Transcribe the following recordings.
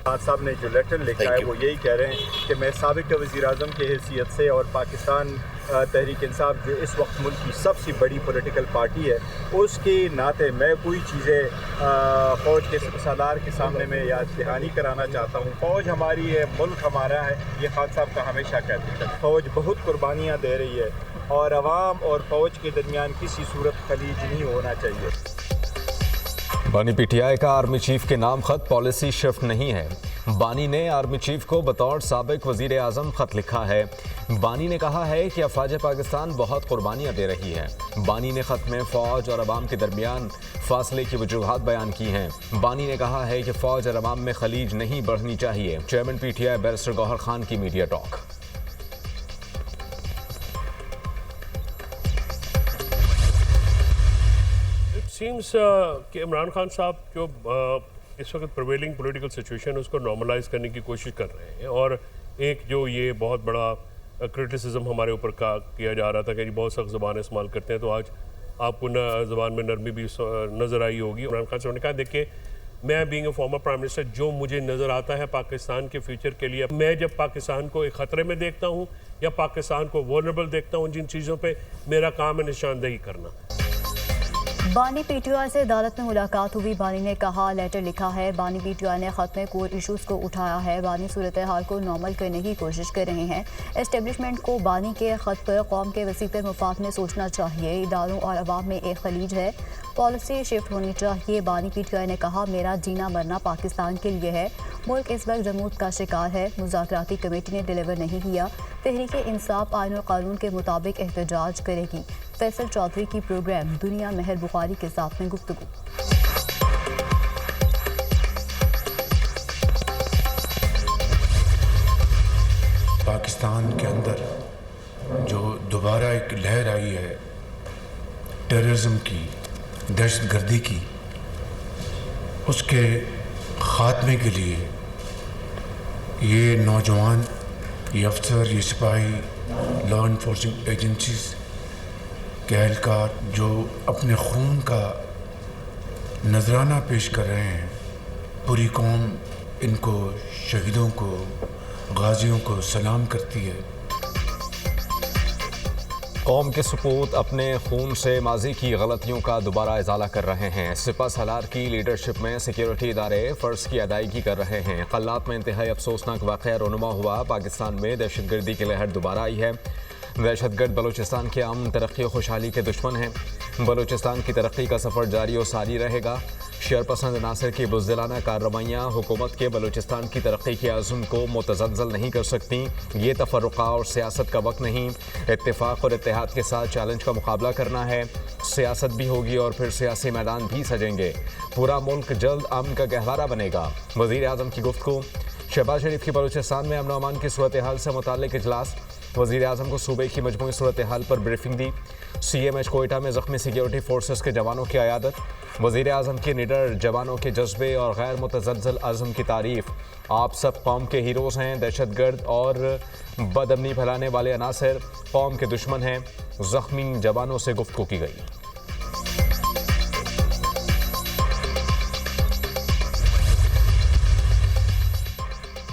खान साहब ने जो लेटर लिखा है वो यही कह रहे हैं कि मैं साबिक वज़ीर आज़म की हैसियत से और पाकिस्तान तहरीक इंसाफ जो इस वक्त मुल्क की सबसे बड़ी पॉलिटिकल पार्टी है उसके नाते मैं कोई चीज़ें फ़ौज के सालार के सामने में याद दहानी कराना चाहता हूँ। फ़ौज हमारी है, मुल्क हमारा है, ये खान साहब का हमेशा कहते हैं। फ़ौज बहुत कुर्बानियाँ दे रही है और अवाम और फ़ौज के दरमियान किसी सूरत खलीज नहीं होना चाहिए। बानी पीटीआई का आर्मी चीफ के नाम खत पॉलिसी शिफ्ट नहीं है। बानी ने आर्मी चीफ को बतौर साबिक वजीर आज़म खत लिखा है। बानी ने कहा है कि अफवाज पाकिस्तान बहुत कुर्बानियाँ दे रही है। बानी ने खत में फ़ौज और अवाम के दरमियान फासले की वजूहात बयान की हैं। बानी ने कहा है कि फ़ौज और अवाम में खलीज नहीं बढ़नी चाहिए। चेयरमैन पीटीआई बैरिस्टर गौहर खान की मीडिया टॉक। सीम्स कि इमरान खान साहब जो इस वक्त प्रिवेलिंग पॉलिटिकल सिचुएशन उसको नॉर्मलाइज करने की कोशिश कर रहे हैं और एक जो ये बहुत बड़ा क्रिटिसिज्म हमारे ऊपर का किया जा रहा था कि बहुत सख्त ज़बान इस्तेमाल करते हैं, तो आज आपको न ज़बान में नरमी भी नज़र आई होगी। इमरान खान साहब ने कहा देखिए मैं being a former prime minister जो मुझे नज़र आता है पाकिस्तान के फ्यूचर के लिए, मैं जब पाकिस्तान को एक ख़तरे में देखता हूँ या पाकिस्तान को वल्नरेबल देखता हूँ, जिन चीज़ों पर मेरा काम है निशानदेही करना। बानी पीटीआई से अदालत में मुलाकात हुई। बानी ने कहा लेटर लिखा है। बानी पीटीआई ने खत में कोर इशूज़ को उठाया है। बानी सूरत हाल को नॉर्मल करने की कोशिश कर रहे हैं। एस्टेब्लिशमेंट को बानी के खत पर कौम के वसीतर मफाद में सोचना चाहिए। इदारों और अवाम में एक खलीज है, पॉलिसी शिफ्ट होनी चाहिए। बानी पीटीआई ने कहा मेरा जीना मरना पाकिस्तान के लिए है। मुल्क इस वक्त जमूत का शिकार है। मुज़ाकराती कमेटी ने डिलीवर नहीं किया। तहरीक इंसाफ आईन और कानून के मुताबिक एहतजाज करेगी। फैसल चौधरी की प्रोग्राम दुनिया महर बुखारी के साथ में गुफ्तगू। पाकिस्तान के अंदर जो दोबारा एक लहर आई है टेररिज्म की, दहशतगर्दी की, उसके ख़ात्मे के लिए ये नौजवान, ये अफसर, ये सिपाही, लॉ इन्फोर्सिंग एजेंसीज के एहलकार जो अपने खून का नजराना पेश कर रहे हैं, पूरी कौम इनको, शहीदों को, गाजियों को सलाम करती है। कौम के सपूत अपने खून से माजी की गलतियों का दोबारा इजाला कर रहे हैं। सिपा सलार की लीडरशिप में सिक्योरिटी इदारे फ़र्ज की अदायगी कर रहे हैं। कल्लात में इंतहाई अफसोसनाक वाक़या रोनुमा हुआ। पाकिस्तान में दहशतगर्दी की लहर दोबारा आई है। दहशतगर्द बलूचिस्तान के अमन, तरक्की और खुशहाली के दुश्मन हैं। बलूचिस्तान की तरक्की का सफ़र जारी और सारी रहेगा। शरपसंद नासिर की बुज़दिलाना कार्रवाइयाँ हुकूमत के बलूचिस्तान की तरक्की के आज़म को मुतज़लज़ल नहीं कर सकती। ये तफ़र्रुक़ा और सियासत का वक्त नहीं, इत्तेफ़ाक़ और इत्तेहाद के साथ चैलेंज का मुकाबला करना है। सियासत भी होगी और फिर सियासी मैदान भी सजेंगे। पूरा मुल्क जल्द अमन का गहवारा बनेगा। वज़ीर आज़म की गुफ्तगू। शहबाज शरीफ की बलूचिस्तान में अमन व अमान की सूरत हाल से मुताल्लिक़ इजलास। वज़ीर आज़म को सूबे की मजमूई सूरत हाल पर ब्रीफिंग दी। CMH कोयटा में ज़ख्मी सिक्योरिटी फोर्सेस के जवानों की अयादत। वज़ीर आज़म की निडर जवानों के जज्बे और गैर मुतज़लज़ल अज़्म की तारीफ़। आप सब कौम के हीरोज़ हैं। दहशतगर्द और बदअमनी फैलाने वाले अनासर कौम के दुश्मन हैं। ज़ख्मी जवानों से गुफ्तगू की गई।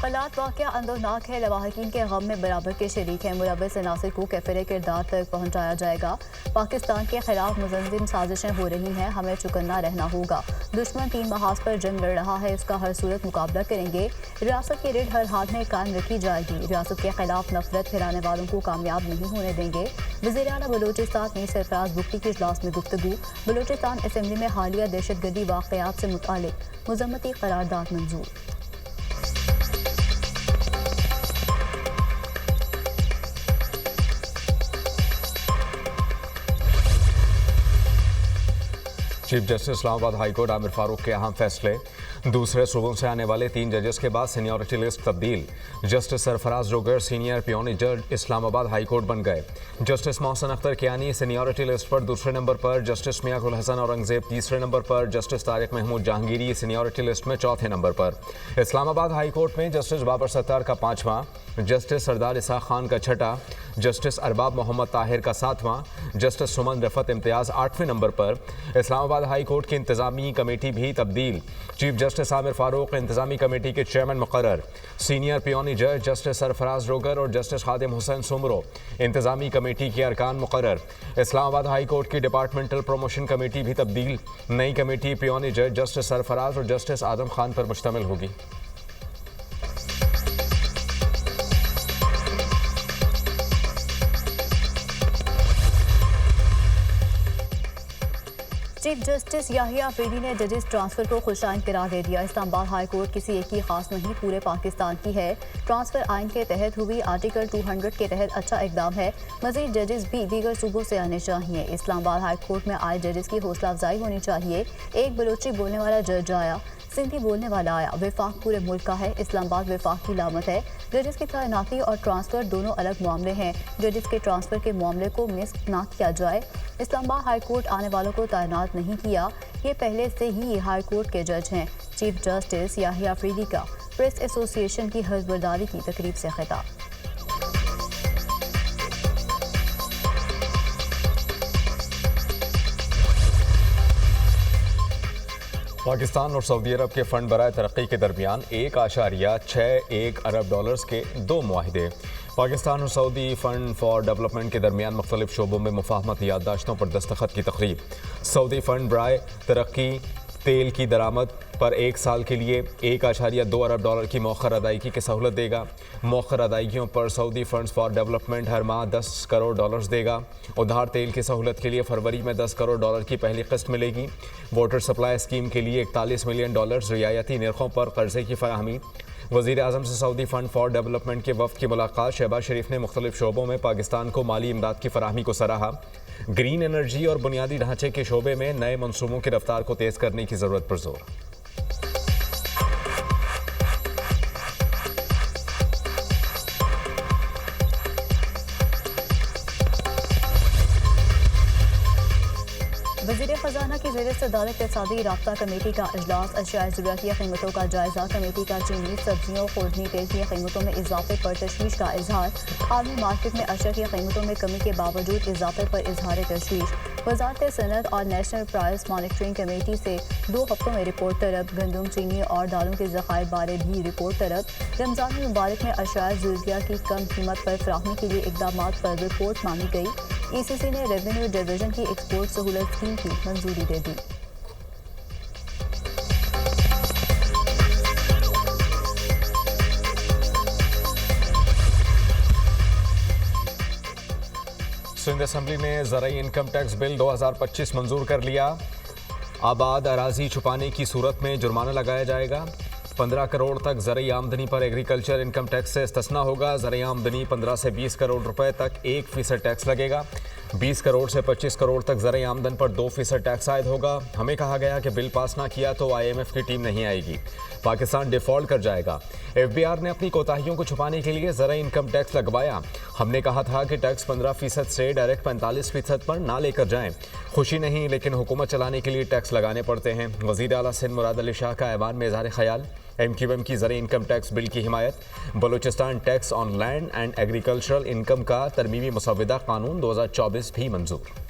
कल्लात वाक़या अंदरनाक है। लवाहकीन के गम में बराबर के शरीक हैं। मुलव्वस अनासिर को कैफिर किरदार तक पहुँचाया जाएगा। पाकिस्तान के खिलाफ मुज़म्मिम साजिशें हो रही हैं, हमें चौकन्ना रहना होगा। दुश्मन 3 महाज पर जंग लड़ रहा है, उसका हर सूरत मुकाबला करेंगे। रियासत की रिढ़ हर हाल में कायम रखी जाएगी। रियासत के खिलाफ नफरत फैलाने वालों को कामयाब नहीं होने देंगे। वज़ीर आला बलूचिस्तान मीर सरफराज बुगटी की इजलास में गुफ्तगू। बलूचिस्तान असम्बली में हालिया दहशतगर्दी वाक़यात से मुताल्लिक़ मुज़म्मती करारदाद मंजूर। Chief justice Islamabad high court Aamir Farooq के अहम फैसले। दूसरे सूबों से आने वाले 3 जजेस के बाद सीनियरिटी लिस्ट तब्दील। Justice Sarfaraz Dogar senior puisne जज इस्लामाबाद हाईकोर्ट बन गए। Justice Mohsin Akhtar Kayani seniority list पर दूसरे नंबर पर। जस्टिस मियां गुल हसन औरंगजेब तीसरे नंबर पर। Justice Tariq Mahmood Jahangiri seniority list में चौथे नंबर पर। इस्लामाबाद हाईकोर्ट में जस्टिस बाबर सत्तार का 5वां, जस्टिस सरदार इसाक खान का 6ठा, जस्टिस अरबाब मोहम्मद ताहिर का 7वां, जस्टिस सुमन रफत इम्तियाज़ 8वें नंबर पर। इस्लामाबाद इस्लामाबाद हाई कोर्ट की इंतजामी कमेटी भी तब्दील। चीफ जस्टिस आमिर फारूक इंतजामी कमेटी के चेयरमैन मुकर्रर। सीनियर पियोनी जज जस्टिस सरफराज रोगर और जस्टिस खादिम हुसैन सुमरो इंतजामी कमेटी के अरकान मुकर्रर। इस्लामाबाद हाई कोर्ट की डिपार्टमेंटल प्रमोशन कमेटी भी तब्दील। नई कमेटी पियोनी जज जस्टिस सरफराज और जस्टिस आदम खान पर मुश्तमिल होगी। चीफ जस्टिस याहिया अफरीदी ने जजेस ट्रांसफर को खुशाइन करार दे दिया। इस्लामाबाद हाई कोर्ट किसी एक की खास नहीं, पूरे पाकिस्तान की है। ट्रांसफर आइन के तहत हुई, आर्टिकल 200 के तहत अच्छा इकदाम है। मजीद जजेस भी दीगर सूबों से आने चाहिए। इस्लामाबाद हाई कोर्ट में आए जजेस की हौसला अफजाई होनी चाहिए। एक बलोची बोलने वाला जज आया, सिंधी बोलने वाला आया। विफाक पूरे मुल्क का है, इस्लामाबाद विफाक की लामत है। जजेस की तैनाती और ट्रांसफ़र दोनों अलग मामले हैं। जजेस के ट्रांसफ़र के मामले को मिस ना किया जाए। इस्लामाबाद हाई कोर्ट आने वालों को तैनात नहीं किया, ये पहले से ही हाई कोर्ट के जज हैं। चीफ जस्टिस याहिया अफरीदी का प्रेस एसोसिएशन की हज़बरदारी की तकरीब से खिताब। पाकिस्तान और सऊदी अरब के फंड बराए तरक्की के दरमियान 1.61 अरब डॉलर्स के 2 मुआहिदे। पाकिस्तान और सऊदी फंड फॉर डेवलपमेंट के दरमियान मुख्तलिफ शोबों में मुफाहमती याददाश्तों पर दस्तखत की तकरीब। सऊदी फंड बराए तरक्की तेल की दरामद पर 1 साल के लिए 1.2 अरब डॉलर की मौखर अदायगी की सहूलत देगा। मौखर अदायगियों पर सऊदी फंड्स फॉर डेवलपमेंट हर माह 10 करोड़ डॉलर्स देगा। उधार तेल की सहूलत के लिए फरवरी में 10 करोड़ डॉलर की पहली किस्त मिलेगी। वाटर सप्लाई स्कीम के लिए 41 मिलियन डॉलर्स रियायती निर्खों पर कर्जे की फराहमी। वज़ीर आज़म से सऊदी फंड फॉर डेवलपमेंट के वफ़द की मुलाकात। शहबाज शरीफ ने मुख्तलिफ शोबों में पाकिस्तान को माली इमदाद की फराहमी को सराहा। ग्रीन एनर्जी और बुनियादी ढांचे के शोबे में नए मनसूबों की रफ्तार को तेज़ करने की ज़रूरत पर जोर। वज़ीर ख़जाना की ज़ेर सदारत इक़्तिसादी राब्ता कमेटी का इजलास। अशियाए ज़रूरियाती कीमतों का जायज़ा। कमेटी का चीनी, सब्जियों, खुर्दनी तेल की कीमतों में इजाफे पर तशवीश का इजहार। आलमी मार्केट में अशिया की कीमतों में कमी के बावजूद इजाफे पर इजहार तशवीश। वज़ारत सनअत और नेशनल प्राइस मॉनिटरिंग कमेटी से 2 हफ्तों में रिपोर्ट तलब। गंदम, चीनी और दालों के ज़खायर बारे भी रिपोर्ट तलब। रमज़ान मुबारक में अशियाए ज़रूरियात की कम कीमत पर फराहमी के लिए इक़दाम पर रिपोर्ट मांगी गई। ECC ने रेवेन्यू डिवीजन की एक्सपोर्ट सहूलत स्कीम की मंजूरी दे दी। सिंध असम्बली ने ज़राई इनकम टैक्स बिल 2025 मंजूर कर लिया। आबाद अराजी छुपाने की सूरत में जुर्माना लगाया जाएगा। 15 करोड़ तक ज़राई आमदनी पर एग्रीकल्चर इनकम टैक्स से इस्तिस्ना होगा। ज़राई आमदनी 15 से 20 करोड़ रुपए तक 1% टैक्स लगेगा। 20 करोड़ से 25 करोड़ तक ज़राई आमदन पर 2% टैक्स आयद होगा। हमें कहा गया कि बिल पास ना किया तो IMF की टीम नहीं आएगी, पाकिस्तान डिफ़ॉल्ट कर जाएगा। FBR ने अपनी कोताहियों को छुपाने के लिए ज़राई इनकम टैक्स लगवाया। हमने कहा था कि टैक्स 15% से डायरेक्ट 45% पर ना लेकर जाएं। खुशी नहीं, लेकिन हुकूमत चलाने के लिए टैक्स लगाने पड़ते हैं। वज़ीर आला सिंध मुराद अली शाह का ऐवान में इज़हार ख्याल। MQM की ज़राई इनकम टैक्स बिल की हिमायत। Balochistan tax on land and agricultural income का तरमीमी मुसव्वदा कानून 2024 भी मंजूर।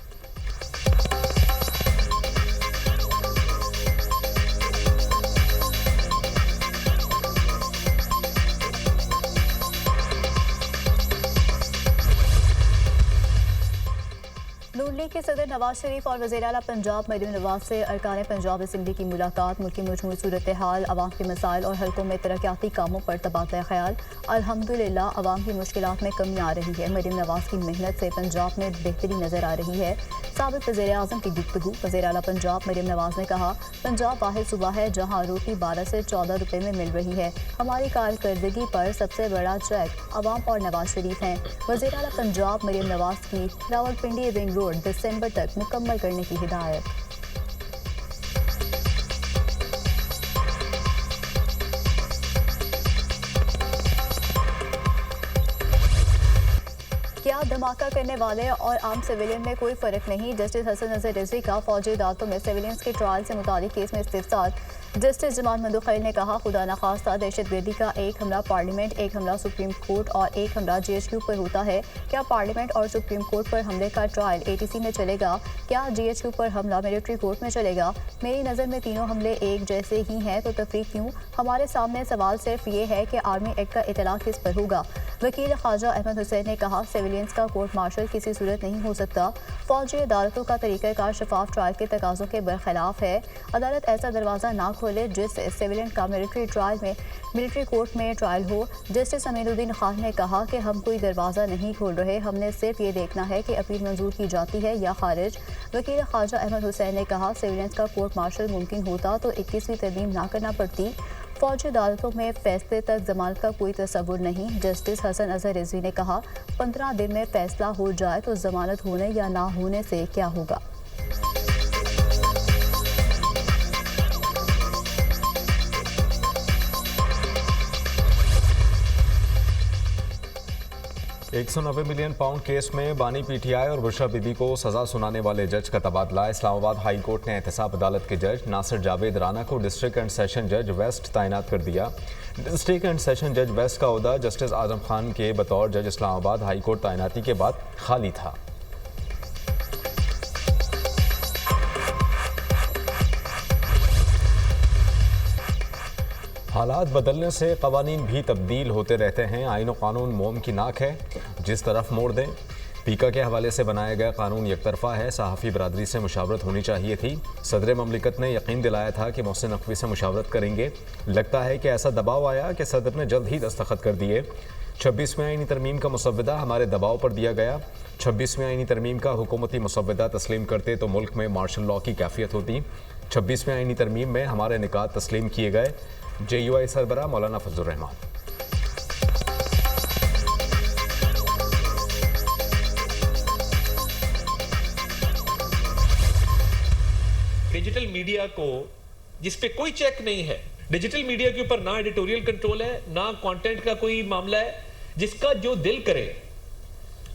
नून लीग के सदर नवाज शरीफ और वज़ीर आला पंजाब मरीम नवाज से अरकान पंजाब असम्बली की मुलाकात। मुल्क की मजमूई सूरत हाल, अवाम के मसाइल और हल्कों में तरक्याती कामों पर तबादला ख्याल। अल्हम्दुलिल्लाह अवाम की मुश्किलात में कमी आ रही है। मरीम नवाज की मेहनत से पंजाब में बेहतरी नजर आ रही है। साबिक़ वज़ीर आज़म की गुफ्तगू। वज़ीर आला पंजाब मरीम नवाज ने कहा, पंजाब वाहिद सूबा है जहाँ रोटी 12 से 14 रुपये में मिल रही है। हमारी कारकर्दगी पर सबसे बड़ा चेक अवाम और नवाज शरीफ हैं। वज़ीर आला पंजाब मरीम नवाज की रावलपिंडी रिंग रोड दिसंबर तक मुकम्मल करने की हिदायत। क्या धमाका करने वाले और आम सिविलियन में कोई फर्क नहीं। जस्टिस हसन नजर रिजवी का फौजी अदालतों में सिविलियंस के ट्रायल से मुतालिक केस में इस्तिफसार। जस्टिस जमाल मंदुखैल ने कहा, खुदा न खास्ता दहशतगर्दी का एक हमला पार्लियामेंट, एक हमला सुप्रीम कोर्ट और एक हमला GHQ पर होता है। क्या पार्लियामेंट और सुप्रीम कोर्ट पर हमले का ट्रायल ATC में चलेगा? क्या GHQ पर हमला मिलिट्री कोर्ट में चलेगा? मेरी नज़र में तीनों हमले एक जैसे ही हैं, तो तफरीक क्यों? हमारे सामने सवाल सिर्फ ये है कि आर्मी एक्ट का इतला किस पर होगा। वकील ख्वाजा अहमद हुसैन ने कहा, सिविलियंस का कोर्ट मार्शल किसी सूरत नहीं हो सकता। फौजी अदालतों का तरीक़ाकार शफाफ ट्रायल के तकाज़ों के बरखिलाफ है। अदालत ऐसा दरवाज़ा ना खोले जिससे सिविलियन का मिलिट्री कोर्ट में ट्रायल हो। जस्टिस अमीनुद्दीन खान ने कहा कि हम कोई दरवाज़ा नहीं खोल रहे, हमने सिर्फ ये देखना है कि अपील मंजूर की जाती है या खारिज। वकील ख्वाजा अहमद हुसैन ने कहा, सिविलियंस का कोर्ट मार्शल मुमकिन होता तो 21वीं तरमीम ना करना पड़ती। फौजी अदालतों में फैसले तक जमानत का कोई तसव्वुर नहीं। जस्टिस हसन अजहर रिजवी ने कहा, 15 दिन में फैसला हो जाए तो जमानत होने या ना होने से क्या होगा। £190 मिलियन केस में बानी PTI और बुशरा बीबी को सजा सुनाने वाले जज का तबादला। इस्लामाबाद हाई कोर्ट ने एहतसाब अदालत के जज नासिर जावेद राना को डिस्ट्रिक्ट एंड सेशन जज वेस्ट तैनात कर दिया। डिस्ट्रिक्ट एंड सेशन जज वेस्ट का ओहदा जस्टिस आजम खान के बतौर जज इस्लामाबाद हाई कोर्ट तैनाती के बाद खाली था। हालात बदलने से कवानीन भी तब्दील होते रहते हैं। आईन व कानून मोम की नाक है, जिस तरफ मोड़ दें। पीका के हवाले से बनाया गया कानून एकतरफा है, सहाफ़ी बरादरी से मुशावरत होनी चाहिए थी। सदर ममलिकत ने यकीन दिलाया था कि मोहसिन नकवी से मुशावरत करेंगे। लगता है कि ऐसा दबाव आया कि सदर ने जल्द ही दस्तखत कर दिए। 26वें आईनी तरमीम का मुसव्वदा हमारे दबाव पर दिया गया। 26वें आईनी तरमीम का हुकूमती मुसव्वदा तस्लीम करते तो मुल्क में मार्शल लॉ की कैफियत होती। 26वें आईनी तरमीम में हमारे निकात तस्लीम किए गए। JUI सरबराह मौलाना फजलुर रहमान। डिजिटल मीडिया को जिस पे कोई चेक नहीं है, डिजिटल मीडिया के ऊपर ना एडिटोरियल कंट्रोल है, ना कंटेंट का कोई मामला है, जिसका जो दिल करे।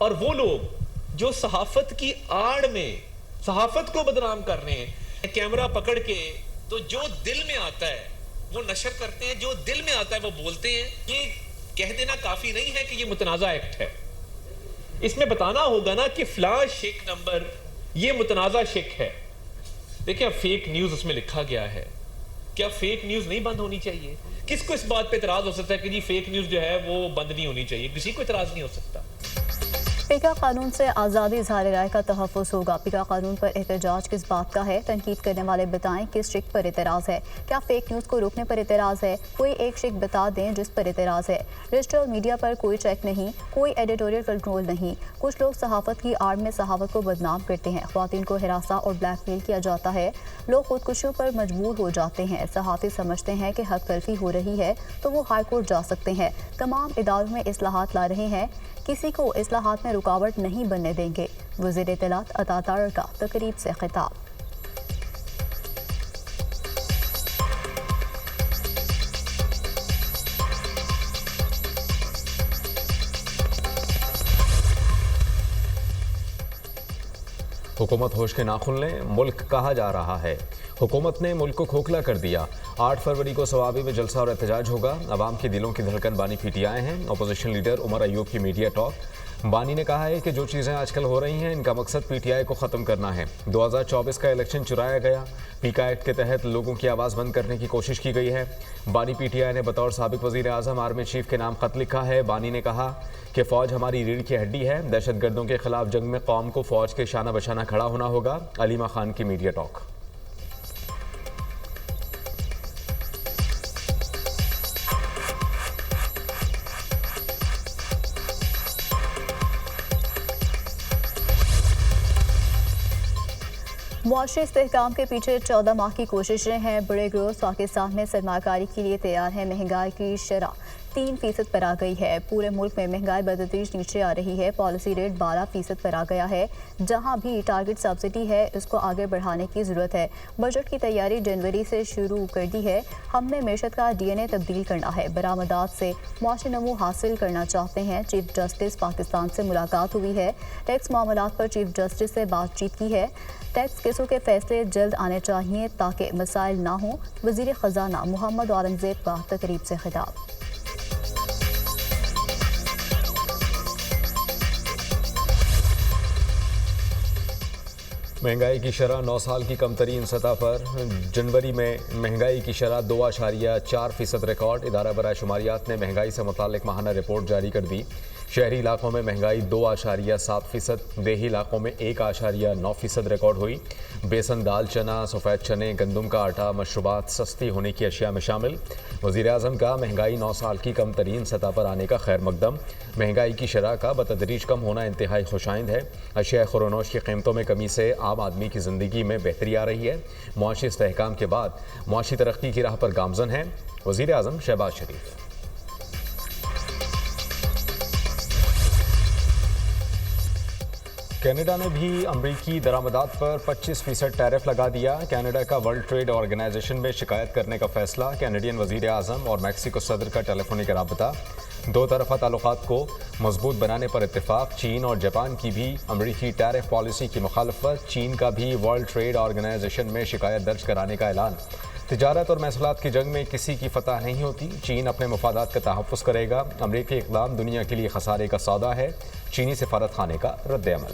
और वो लोग जो सहाफत की आड़ में सहाफत को बदनाम कर रहे हैं, कैमरा पकड़ के तो जो दिल में आता है वो नशर करते हैं, जो दिल में आता है वो बोलते हैं। ये कह देना काफी नहीं है कि ये मुतनाज़ा एक्ट है। इसमें बताना होगा ना कि फ्लाश शेक नंबर ये मुतनाज़ा शेक है। देखिए, फेक न्यूज उसमें लिखा गया है। क्या फेक न्यूज नहीं बंद होनी चाहिए? किसको इस बात पे इतराज हो सकता है कि जी फेक न्यूज जो है वो बंद नहीं होनी चाहिए? किसी को इतराज नहीं हो सकता। पीका कानून से आज़ादी इज़हार राय का तहफ़्फ़ुज़ होगा। पीका कानून पर एहतजाज किस बात का है? तनकीद करने वाले बताएं किस शिक पर एतराज़ है। क्या फेक न्यूज़ को रोकने पर एतराज़ है? कोई एक शिक बता दें जिस पर एतराज़ है। डिजिटल मीडिया पर कोई चेक नहीं, कोई एडिटोरियल कंट्रोल नहीं। कुछ लोग सहाफ़त की आड़ में सहाफ़त को बदनाम करते हैं। ख़वातीन को हिरासा और ब्लैकमेल किया जाता है। लोग खुदकुशियों पर मजबूर हो जाते हैं। सहाफ़ी समझते हैं कि हक तलफी हो रही है तो वो हाई कोर्ट जा सकते हैं। तमाम इदारों में इस्लाहात ला रहे हैं, किसी को इस्लाहात में रुकावट नहीं बनने देंगे। वज़ीर इत्तलात अता तारड़ का तकरीब से खिताब। हुकूमत होश के नाखुन लें, मुल्क कहा जा रहा है। हुकूमत ने मुल्क को खोखला कर दिया। 8 फरवरी को सवाबी में जलसा और एहतजाज होगा। अवाम के दिलों की धड़कन बानी PTI हैं। अपोजिशन लीडर उमर अयूब की मीडिया टॉक। बानी ने कहा है कि जो चीज़ें आजकल हो रही हैं इनका मकसद PTI को ख़त्म करना है। 2024 का इलेक्शन चुराया गया। पीका एक्ट के तहत लोगों की आवाज़ बंद करने की कोशिश की गई है। बानी PTI ने बतौर साबिक वज़ीर आज़म आर्मी चीफ के नाम ख़त लिखा है। बानी ने कहा कि फ़ौज हमारी रीढ़ की हड्डी है। दहशतगर्दों के खिलाफ जंग में कौम को फ़ौज के शाना बशाना खड़ा होना होगा। अलीमा खान की मीडिया टॉक। मुआशरी इस्तेहकाम के पीछे 14 माह की कोशिशें हैं। बड़े ग्रोह पाकिस्तान में सरमाकारी के लिए तैयार हैं। महंगाई की शरह 3% पर आ गई है। पूरे मुल्क में महंगाई बतदरीज नीचे आ रही है। पॉलिसी रेट 12% पर आ गया है। जहां भी टारगेट सब्सिडी है इसको आगे बढ़ाने की ज़रूरत है। बजट की तैयारी जनवरी से शुरू कर दी है। हमने मेशत का DNA तब्दील करना है। बरामदात से मुआशी नमू हासिल करना चाहते हैं। चीफ जस्टिस पाकिस्तान से मुलाकात हुई है। टैक्स मामलात पर चीफ जस्टिस से बातचीत की है। टैक्स केसों के फैसले जल्द आने चाहिए ताकि मसाइल ना हों। वज़ीर ख़जाना मोहम्मद औरंगज़ेब का तकरीब से खिताब। महंगाई की शरह 9 साल की कम तरीन सतह पर। जनवरी में महंगाई की शरह 2.4% रिकॉर्ड। इदारा बराए शुमारियात ने महंगाई से मुतालिक माहाना रिपोर्ट जारी कर दी। शहरी इलाकों में महंगाई 2.7%, देही इलाकों में 1.9% रिकॉर्ड हुई। बेसन, दाल, चना, सफ़ेद चने, गंदम का आटा, मशरूबात सस्ती होने की अशिया में शामिल। वज़ीर आज़म का महंगाई 9 साल की कम तरीन सतह पर आने का खैर मकदम। महंगाई की शरह का बतदरीज कम होना इंतहाई खुशाइंद है। अशिया खुरोनोश की कीमतों में कमी से आम आदमी की ज़िंदगी में बेहतरी आ रही है। मुआशी इस्तेहकाम के बाद मुआशी तरक्की की राह पर गामज़न है। वज़ीर आज़म शहबाज शरीफ। कनाडा ने भी अमरीकी दरामदात पर 25% टैरिफ लगा दिया। कनाडा का वर्ल्ड ट्रेड ऑर्गेनाइजेशन में शिकायत करने का फैसला। कैनेडियन वज़ीर आज़म और मैक्सिको सदर का टेलीफोनिक राबता। दो तरफ़ा ताल्लुकात को मजबूत बनाने पर इत्तेफाक। चीन और जापान की भी अमरीकी टैरिफ पॉलिसी की मुखालफत। चीन का भी वर्ल्ड ट्रेड ऑर्गेनाइजेशन में शिकायत दर्ज कराने का ऐलान। तिजारत और महसूलात की जंग में किसी की फतह नहीं होती। चीन अपने मफादात का तहफ़्फ़ुज़ करेगा। अमरीकी इक़दाम दुनिया के लिए खसारे का सौदा है। चीनी सफारत खाने का रद्द अमल।